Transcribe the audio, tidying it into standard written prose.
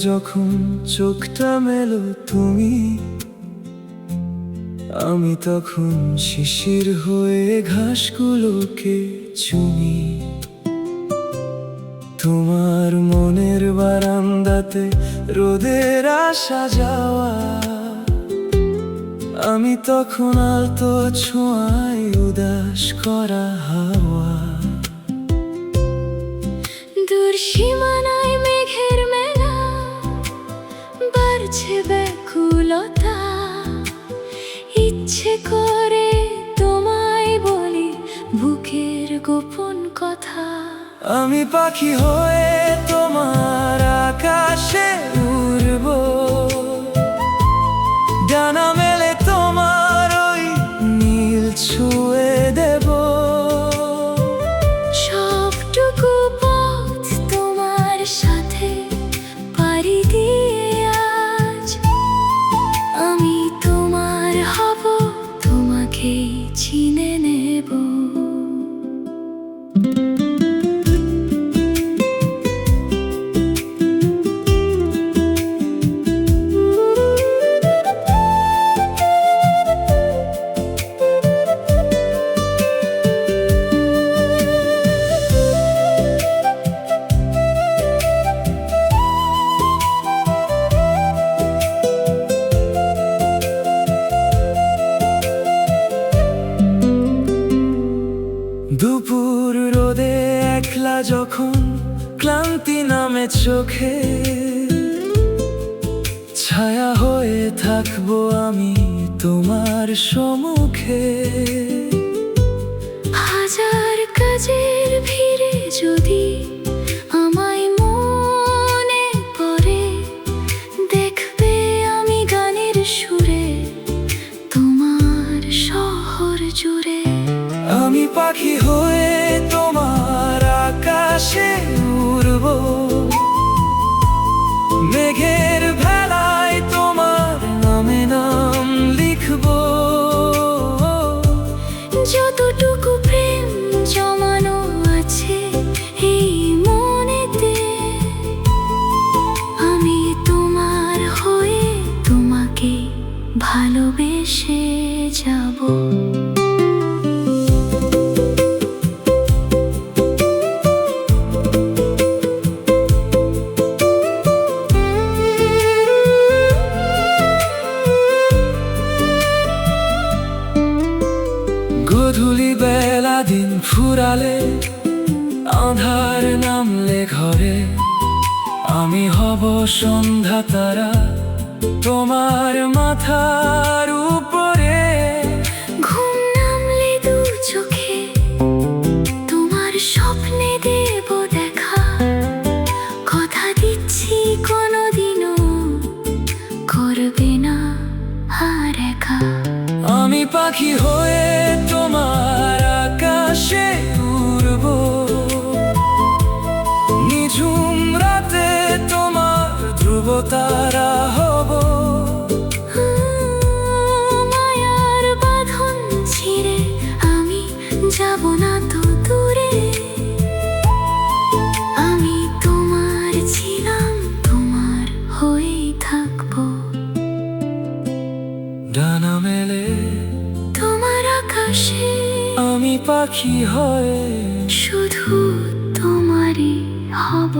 যখন চোখটা মেলো তুমি, আমি তখন শিশির হয়ে ঘাসগুলোকে চুমি। তোমার মনের বারান্দাতে রোদের আসা যাওয়া, আমি তখন আলতো ছোঁয়ায় উদাস করা হাওয়া। দূর সীমানায় মেঘের মেলা, বাড়ছে ব্যাকুলতা, ইচ্ছে করে তোমায় বলি বুকের গোপন কথা। আমি পাখি হয়ে তোমার আকাশে উড়ব, ডানা মেলে তোমার ওই নীল ছুঁয়ে দেব। সবটুকু পথ তোমার সাথে পাড়ি দিয়ে আজ আমি তোমার হব, তোমাকে চিনে নেব। দুপুর রোদে একলা যখন ক্লান্তি নামে চোখে, ছায়া হয়ে থাকবো আমি তোমার সম্মুখে। হাজার কাজের ভিড়ে যদি আমায় মনে পড়ে, দেখবে আমি গানের সুরে তোমার শহর জুড়ে। আমি পাখি হয়ে তোমার আকাশে উড়ব, মেঘের ভেলায় তোমার নামে নাম লিখব। যতটুকু প্রেম জমানো আছে এই মনেতে, আমি তোমার হয়ে তোমাকে ভালোবেসে যাব। গধূলি বেলা দিন ফুরালে, আঁধার নামলে ঘরে, আমি হব সন্ধ্যা তারা তোমার মাথার উপরে। ঘুম নামলে দু চোখে তোমার স্বপ্নে দেব দেখা, কথা দিচ্ছি কোনোদিনও করবে না আর একা। আমি পাখি হয়ে তোমার আকাশে উড়ব, নিঝুম রাতে তোমার ধ্রুব তারা হব। মায়ার বাঁধন ছিঁড়ে আমি যাব না তো দূরে, আমি তোমার ছিলাম, তোমার হয়েই থাকবো। ডানা মেলে তোমার আকাশে আমি পাখি হয়ে শুধু তোমারই হব।